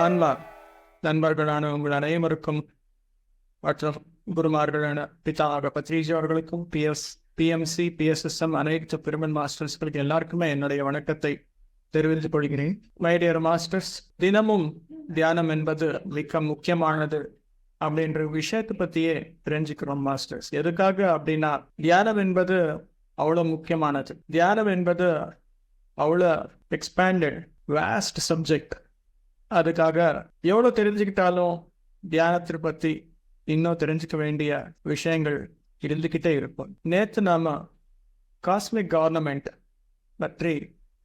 ஆன்மா நண்பர்களான உங்கள் அனைவருக்கும் மற்றும் குருமார்களான பிதாவாக பத்ரிஜி அவர்களுக்கும் பிஎம்சி பிஎஸ்எஸ்எம் அனைத்து பிரமன் மாஸ்டர்ஸ்களுக்கு எல்லாருக்குமே என்னுடைய வணக்கத்தை தெரிவித்துக் கொள்கிறேன். மை டியர் மாஸ்டர்ஸ், தினமும் தியானம் என்பது மிக முக்கியமானது அப்படின்ற விஷயத்தை பற்றியே தெரிஞ்சுக்கிறோம் மாஸ்டர்ஸ். எதுக்காக அப்படின்னா, தியானம் என்பது அவ்வளோ முக்கியமானது. தியானம் என்பது அவ்வளோ எக்ஸ்பேண்டட் வேஸ்ட் சப்ஜெக்ட். அதுக்காக எவ்வளோ தெரிஞ்சுக்கிட்டாலும் தியானத்தை பற்றி இன்னும் தெரிஞ்சுக்க வேண்டிய விஷயங்கள் இருந்துக்கிட்டே இருக்கும். நேற்று நாம காஸ்மிக் கவர்னமெண்ட் பற்றி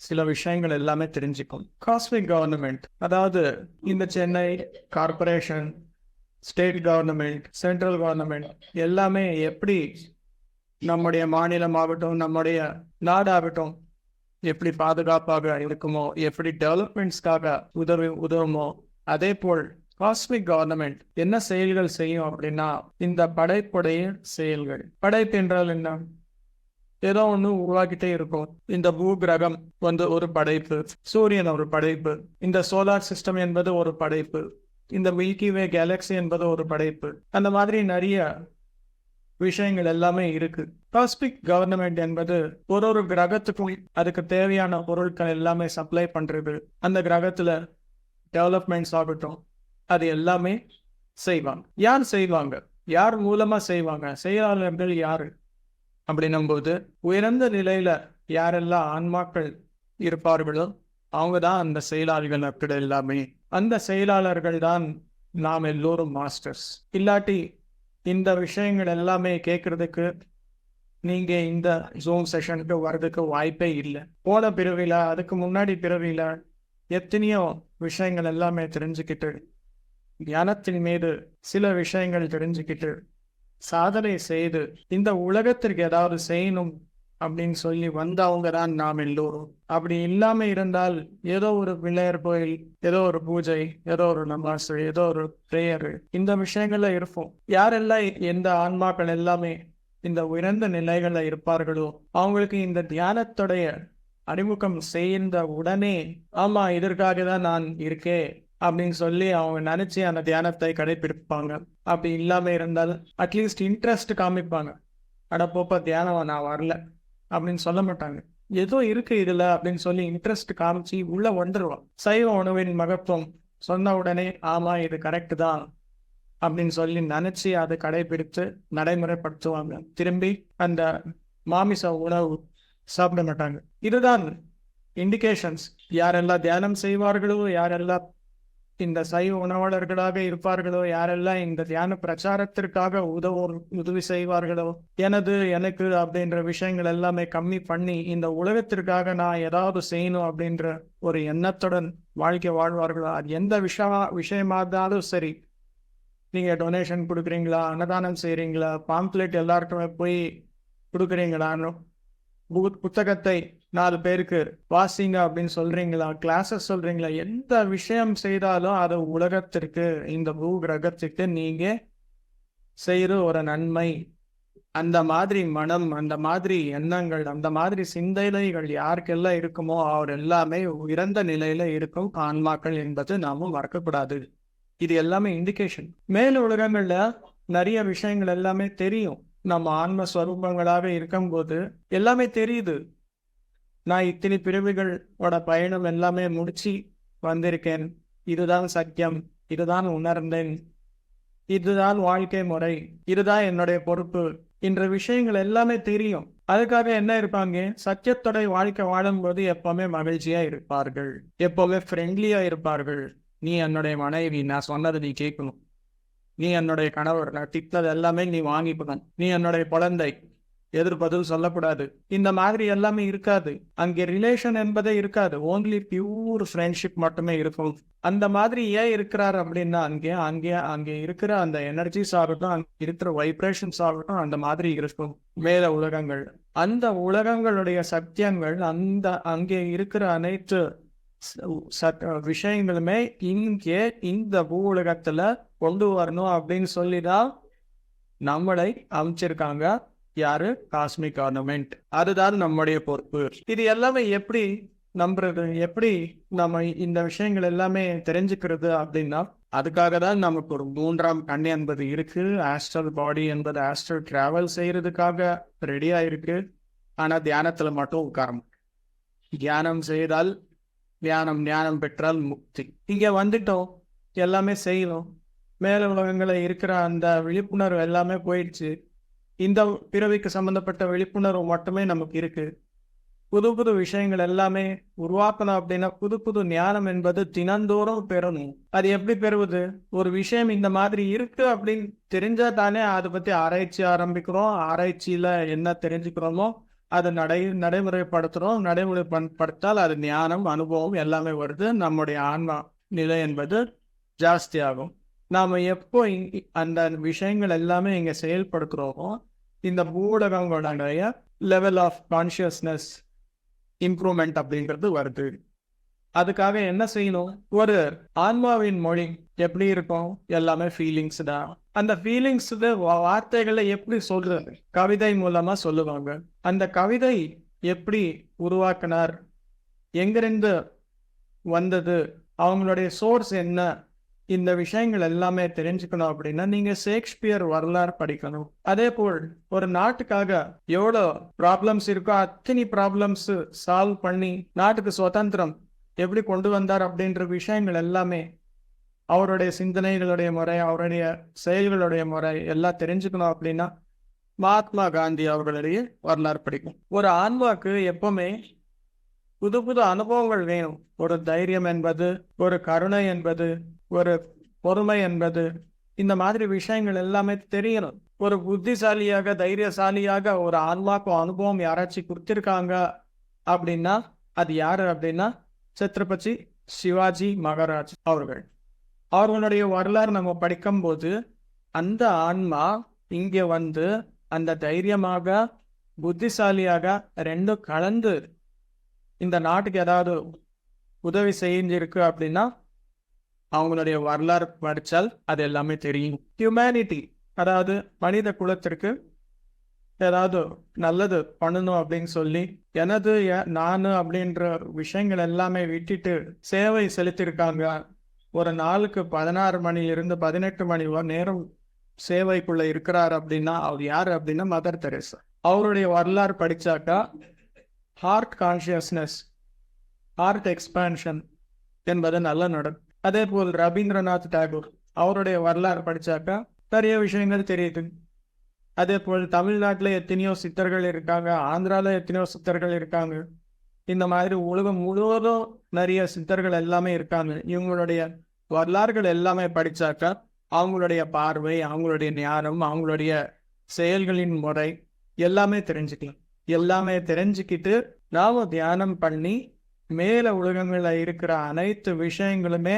சில விஷயங்கள் எல்லாமே தெரிஞ்சுக்கும். காஸ்மிக் கவர்னமெண்ட் அதாவது இந்த Chennai corporation, state government, central government எல்லாமே எப்படி நம்முடைய மாநிலமாகட்டும் நம்முடைய நாடாகட்டும் எப்படி பாதுகாப்பாக இருக்குமோ, எப்படி டெவலப்மெண்ட்ஸ்க்காக உதவுமோ, அதே போல் காஸ்மிக் கவர்னமெண்ட் என்ன செயல்கள் செய்யும் அப்படின்னா, இந்த படைப்புடைய செயல்கள். படைப்பு என்றால் என்ன? ஏதோ ஒன்று உருவாக்கிட்டே இருக்கும். இந்த பூ கிரகம் ஒரு படைப்பு, சூரியன் ஒரு படைப்பு, இந்த சோலார் சிஸ்டம் என்பது ஒரு படைப்பு, இந்த மில்கி வே கேலக்சி என்பது ஒரு படைப்பு. அந்த மாதிரி நிறைய விஷயங்கள் எல்லாமே இருக்கு. காஸ்மிக் கவர்னமெண்ட் என்பது ஒரு கிரகத்துக்கும் அதுக்கு தேவையான பொருட்கள் எல்லாமே சப்ளை பண்றது. அந்த கிரகத்துல டெவலப்மெண்ட்ஸ் ஆகட்டும், அது எல்லாமே செய்வாங்க. யார் செய்வாங்க? யார் மூலமா செய்வாங்க? செயலாளர்கள் யாரு அப்படின்னும் போது, உயர்ந்த நிலையில யாரெல்லாம் ஆன்மாக்கள் இருப்பார்களோ அவங்க தான் அந்த செயலாளர்கள். அப்படி எல்லாமே அந்த செயலாளர்கள் தான் நாம் எல்லோரும் மாஸ்டர்ஸ். இல்லாட்டி இந்த விஷயங்கள் எல்லாமே கேட்கறதுக்கு நீங்க இந்த ஜூம் செஷனுக்கு வர்றதுக்கு வாய்ப்பே இல்லை. போன பிறவில, அதுக்கு முன்னாடி பிறவில எத்தனையோ விஷயங்கள் எல்லாமே தெரிஞ்சுக்கிட்டு, தியானத்தின் மீது சில விஷயங்கள் தெரிஞ்சுக்கிட்டு, சாதனை செய்து இந்த உலகத்திற்கு ஏதாவது செய்யணும் அப்படின்னு சொல்லி வந்தவங்க தான் நாம் எல்லோரும். அப்படி இல்லாம இருந்தால் ஏதோ ஒரு பிள்ளையர் கோயில், ஏதோ ஒரு பூஜை, ஏதோ ஒரு நமாசு, ஏதோ ஒரு பிரேயர், இந்த விஷயங்கள்ல இருப்போம். யாரெல்லாம் எந்த ஆன்மாக்கள் எல்லாமே இந்த உயர்ந்த நிலைகள்ல இருப்பார்களோ அவங்களுக்கு இந்த தியானத்துடைய அறிமுகம் செய்த உடனே, ஆமா இதற்காக தான் நான் இருக்கேன் அப்படின்னு சொல்லி அவங்க நினைச்சு அந்த தியானத்தை கடைபிடிப்பாங்க. அப்படி இல்லாம இருந்தால் அட்லீஸ்ட் இன்ட்ரெஸ்ட் காமிப்பாங்க. அடப்போப்ப தியானம் நான் வரல அப்படின்னு சொல்ல மாட்டாங்க. ஏதோ இருக்கு இதுல அப்படின்னு சொல்லி இன்ட்ரெஸ்ட் காமிச்சு உள்ள வந்துருவான். சைவ உணவின் மகத்துவம் சொன்ன உடனே ஆமா இது கரெக்ட் தான் அப்படின்னு சொல்லி நினைச்சு அதை கடைபிடித்து நடைமுறைப்படுத்துவாங்க. திரும்பி அந்த மாமிச உணவு சாப்பிட மாட்டாங்க. இதுதான் இண்டிகேஷன்ஸ். யாரெல்லாம் தியானம் செய்வார்களோ, யாரெல்லாம் இந்த சைவ உணவாளர்களாக இருப்பார்களோ, யாரெல்லாம் இந்த தியான பிரச்சாரத்திற்காக உதவி செய்வார்களோ, எனக்கு அப்படின்ற விஷயங்கள் எல்லாமே கம்மி பண்ணி இந்த உலகத்திற்காக நான் ஏதாவது செய்யணும் அப்படின்ற ஒரு எண்ணத்துடன் வாழ்க்கை வாழ்வார்களோ, அது எந்த விஷயமா இருந்தாலும் சரி. நீங்க டொனேஷன் கொடுக்குறீங்களா, அன்னதானம் செய்யறீங்களா, பாம்ப்ளெட் எல்லாருக்குமே போய் கொடுக்குறீங்களான்னு, புத்தகத்தை 4 பேருக்கு வாசிங்க அப்படின்னு சொல்றீங்களா, கிளாஸஸ் சொல்றீங்களா, எந்த விஷயம் செய்தாலும் அது உலகத்திற்கு, இந்த பூ கிரகத்துக்கு நீங்க செய்யற ஒரு நன்மை. அந்த மாதிரி மனம், அந்த மாதிரி எண்ணங்கள், அந்த மாதிரி சிந்தனைகள் யாருக்கெல்லாம் இருக்குமோ அவர் எல்லாமே உயர்ந்த நிலையில இருக்கும் ஆன்மாக்கள் என்பது நாம மறக்கக்கூடாது. இது எல்லாமே இண்டிகேஷன். மேல் உலகங்கள்ல நிறைய விஷயங்கள் எல்லாமே தெரியும். நம்ம ஆன்ம ஸ்வரூபங்களாக இருக்கும்போது எல்லாமே தெரியுது. நான் இத்தனை பிறவிகளோட பயணம் எல்லாமே முடிச்சு வந்திருக்கேன், இதுதான் சத்தியம், இதுதான் உணர்ந்தேன், இதுதான் வாழ்க்கை முறை, இதுதான் என்னுடைய பொறுப்பு என்ற விஷயங்கள் எல்லாமே தெரியும். அதுக்காக என்ன இருப்பாங்க? சத்தியத்தோட வாழ்க்கை வாழும்போது எப்பவுமே மகிழ்ச்சியா இருப்பார்கள், எப்பவுமே ஃப்ரெண்ட்லியா இருப்பார்கள். நீ என்னுடைய மனைவி, நான் சொன்னது நீ கேட்கணும். நீ என்னுடைய கணவர், நான் திட்டது எல்லாமே நீ வாங்கிக்கணும். நீ என்னுடைய குழந்தை, எதிர்பதில் சொல்லக்கூடாது. இந்த மாதிரி எல்லாமே இருக்காது. அங்கே ரிலேஷன் என்பதே இருக்காது. ஓன்லி பியூர் ஃப்ரெண்ட்ஷிப் மட்டுமே இருக்கும். அந்த மாதிரி ஏன் இருக்கிறார் அப்படின்னா, அங்கே இருக்கிற அந்த எனர்ஜிஸ் ஆகட்டும், அங்கே இருக்கிற வைப்ரேஷன்ஸ் ஆகட்டும், அந்த மாதிரி இருக்கும் மேல உலகங்கள். அந்த உலகங்களுடைய சத்தியங்கள், அங்கே இருக்கிற அனைத்து விஷயங்களுமே இங்கே இந்த பூ உலகத்துல கொண்டு வரணும் அப்படின்னு சொல்லிதான் நம்மளை அமைச்சிருக்காங்க. யாரு? Cosmic government. அதுதான் நம்முடைய பொறுப்பு. இது எல்லாமே எப்படி நம்புறது, எப்படி நம்ம இந்த விஷயங்கள் எல்லாமே தெரிஞ்சுக்கிறது அப்படின்னா, அதுக்காக தான் நமக்கு ஒரு 3ஆம் கண் என்பது இருக்கு. ஆஸ்ட்ரல் பாடி என்பது ஆஸ்ட்ரல் டிராவல் செய்யறதுக்காக ரெடியா இருக்கு. ஆனா தியானத்துல மட்டும் உட்காரணும். தியானம் செய்தால் ஞானம் பெற்றால் முக்தி. இங்க வந்துட்டோம், எல்லாமே செய்யணும். மேல உலகங்கள இருக்கிற அந்த விழிப்புணர்வு எல்லாமே போயிடுச்சு. இந்த பிறவிக்கு சம்பந்தப்பட்ட விழிப்புணர்வு மட்டுமே நமக்கு இருக்கு. புது புது விஷயங்கள் எல்லாமே உருவாக்கணும் அப்படின்னா புது புது ஞானம் என்பது தினந்தோறும் பெறணும். அது எப்படி பெறுவது? ஒரு விஷயம் இந்த மாதிரி இருக்கு அப்படின்னு தெரிஞ்சா தானே அதை பத்தி ஆராய்ச்சி ஆரம்பிக்கிறோம். ஆராய்ச்சியில என்ன தெரிஞ்சுக்கிறோமோ அதை நடைமுறைப்படுத்துறோம். நடைமுறைப்படுத்தால் அது ஞானம், அனுபவம் எல்லாமே வருது. நம்முடைய ஆன்மா நிலை என்பது ஜாஸ்தி ஆகும். நாம எப்போ அந்த விஷயங்கள் எல்லாமே இங்க செயல்படுத்துறோமோ இந்த ஊடகங்களுடைய லெவல் ஆஃப் கான்சியஸ்னஸ் இம்ப்ரூவ்மெண்ட் அப்படிங்கிறது வருது. அதுக்காக என்ன செய்யணும்? ஒரு ஆன்மாவின் மொழி எப்படி இருக்கும்? எல்லாமே ஃபீலிங்ஸ் தான். அந்த ஃபீலிங்ஸ் வார்த்தைகளை எப்படி சொல்றது? கவிதை மூலமா சொல்லுவாங்க. அந்த கவிதை எப்படி உருவாக்கினார்? எங்கிருந்து வந்தது? அவங்களுடைய சோர்ஸ் என்ன? இந்த விஷயங்கள் எல்லாமே தெரிஞ்சுக்கணும் அப்படின்னா நீங்க ஷேக்ஸ்பியர் வரலாறு படிக்கணும். அதே போல் ஒரு நாட்டுக்காக எவ்வளோ ப்ராப்ளம்ஸ் இருக்கோ அத்தனை ப்ராப்ளம்ஸ் சால்வ் பண்ணி நாட்டுக்கு சுதந்திரம் எப்படி கொண்டு வந்தார் அப்படின்ற விஷயங்கள் எல்லாமே அவருடைய சிந்தனைகளுடைய முறை, அவருடைய செயல்களுடைய முறை எல்லாம் தெரிஞ்சுக்கணும் அப்படின்னா மகாத்மா காந்தி அவர்களுடைய வரலாறு படிக்கும். ஒரு ஆன்மாக்கு எப்பவுமே புது புது அனுபவங்கள் வேணும். ஒரு தைரியம் என்பது, ஒரு கருணை என்பது, ஒரு பொறுமை என்பது, இந்த மாதிரி விஷயங்கள் எல்லாமே தெரியணும். ஒரு புத்திசாலியாக, தைரியசாலியாக ஒரு ஆன்மாக்கு அனுபவம் யாராச்சும் கொடுத்திருக்காங்க அப்படின்னா அது யாரு அப்படின்னா சத்ரபதி சிவாஜி மகாராஜ் அவர்கள். அவர்களுடைய வரலாறு நம்ம படிக்கும் போது அந்த ஆன்மா இங்க வந்து அந்த தைரியமாக, புத்திசாலியாக ரெண்டும் கலந்து இந்த நாட்டுக்கு ஏதாவது உதவி செஞ்சிருக்கு அப்படின்னா அவங்களுடைய வரலாறு படித்தால் அது எல்லாமே தெரியும். ஹியூமனிட்டி, அதாவது மனித குலத்திற்கு ஏதாவது நல்லது பண்ணணும் அப்படின்னு சொல்லி எனது நான் அப்படின்ற விஷயங்கள் எல்லாமே விட்டுட்டு சேவை செலுத்தியிருக்காங்க. ஒரு நாளுக்கு 16 மணிலிருந்து 18 மணி நேரம் சேவைக்குள்ள இருக்கிறார் அப்படின்னா அவர் யாரு அப்படின்னா மதர் தெரேசா. அவருடைய வரலாறு படிச்சாக்கா ஹார்ட் கான்சியஸ்னஸ், ஹார்ட் எக்ஸ்பான்ஷன் என்பது நல்ல நடக்கும். அதே போல் ரவீந்திரநாத் டாகூர் அவருடைய வரலாறு படிச்சாக்கா நிறைய விஷயங்கள் தெரியுது. அதே போல் தமிழ்நாட்டில் எத்தனையோ சித்தர்கள் இருக்காங்க, ஆந்திராவில் எத்தனையோ சித்தர்கள் இருக்காங்க. இந்த மாதிரி உலகம் முழுவதும் நிறைய சித்தர்கள் எல்லாமே இருக்காங்க. இவங்களுடைய வரலாறுகள் எல்லாமே படிச்சாக்கா அவங்களுடைய பார்வை, அவங்களுடைய ஞானம், அவங்களுடைய செயல்களின் முறை எல்லாமே தெரிஞ்சுக்கலாம். எல்லாமே தெரிஞ்சுக்கிட்டு நாம தியானம் பண்ணி மேல உலகங்களில் இருக்கிற அனைத்து விஷயங்களுமே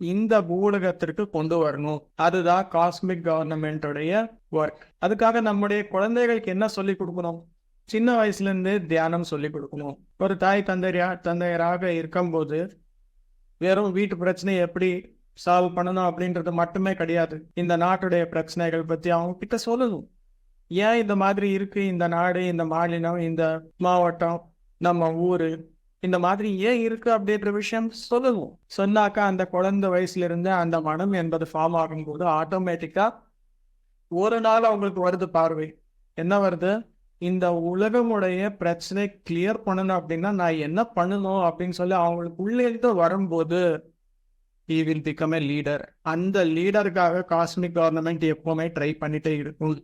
இந்த பூலகத்திற்கு கொண்டு வரணும். அதுதான் காஸ்மிக் கவர்னமெண்டோடைய ஒர்க். அதுக்காக நம்முடைய குழந்தைகளுக்கு என்ன சொல்லி கொடுக்கணும்? சின்ன வயசுல இருந்து தியானம் சொல்லி கொடுக்கணும். ஒரு தாய் தந்தையராக இருக்கும்போது வெறும் வீட்டு பிரச்சனையை எப்படி சால்வ் பண்ணணும் அப்படின்றது மட்டுமே கிடையாது. இந்த நாட்டுடைய பிரச்சனைகள் பத்தி அவங்க கிட்ட சொல்லணும். ஏன் இந்த மாதிரி இருக்கு இந்த நாடு, இந்த மாநிலம், இந்த மாவட்டம், நம்ம ஊரு இந்த மாதிரி ஏன் இருக்கு அப்படின்ற விஷயம் சொல்லணும். சொன்னாக்கா அந்த குழந்தை வயசுல இருந்து அந்த மனம் என்பது ஃபார்ம் ஆகும்போது ஆட்டோமேட்டிக்கா ஒரு நாள் அவங்களுக்கு வருது பார்வை. என்ன வருது? இந்த உலகமுடைய பிரச்சனை கிளியர் பண்ணணும் அப்படின்னா நான் என்ன பண்ணணும் அப்படின்னு சொல்லி அவங்களுக்கு உள்ளே வரும்போது he will become a leader. அந்த லீடருக்காக காஸ்மிக் கவர்னமெண்ட் எப்பவுமே ட்ரை பண்ணிட்டே இருக்கும்.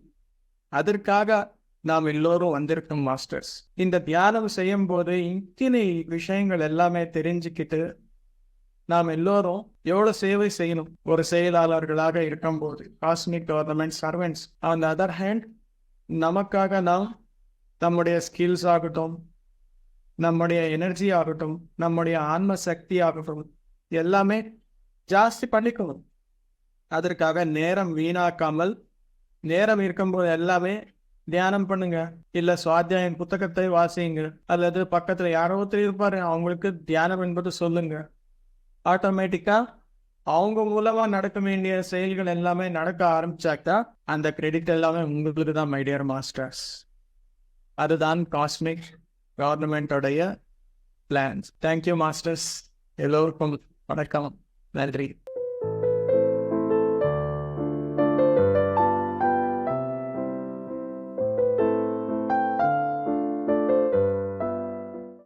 அதற்காக நாம் எல்லோரும் வந்திருக்கும் மாஸ்டர்ஸ். இந்த தியானம் செய்யும் போது இத்தனை விஷயங்கள் எல்லாமே தெரிஞ்சுக்கிட்டு நாம் எல்லோரும் எவ்வளவு சேவை செய்யணும். ஒரு செயலாளர்களாக இருக்கும்போது cosmic government servants. On the other hand நமக்காக நாம் நம்முடைய ஸ்கில்ஸ் ஆகட்டும், நம்முடைய எனர்ஜி ஆகட்டும், நம்முடைய ஆன்ம சக்தி ஆகட்டும் எல்லாமே ஜாஸ்தி பண்ணிக்கணும். அதற்காக நேரம் வீணாக்காமல் நேரம் இருக்கும்போது எல்லாமே தியானம் பண்ணுங்க. இல்ல சுவாத்தியாயம் புத்தகத்தை வாசிங்க, அல்லது பக்கத்துல யாரோ ஒருத்தர் இருப்பாரு அவங்களுக்கு தியானம் என்பது சொல்லுங்க. ஆட்டோமேட்டிக்கா அவங்க மூலமா நடக்க வேண்டிய செயல்கள் எல்லாமே நடக்க ஆரம்பிச்சாக்கா அந்த கிரெடிட் எல்லாமே உங்களுக்கு தான் மை டியர் மாஸ்டர்ஸ். அதுதான் cosmic கவர்னமெண்டோடைய plans. Thank you, masters. எல்லோருக்கும் வணக்கம். நன்றி.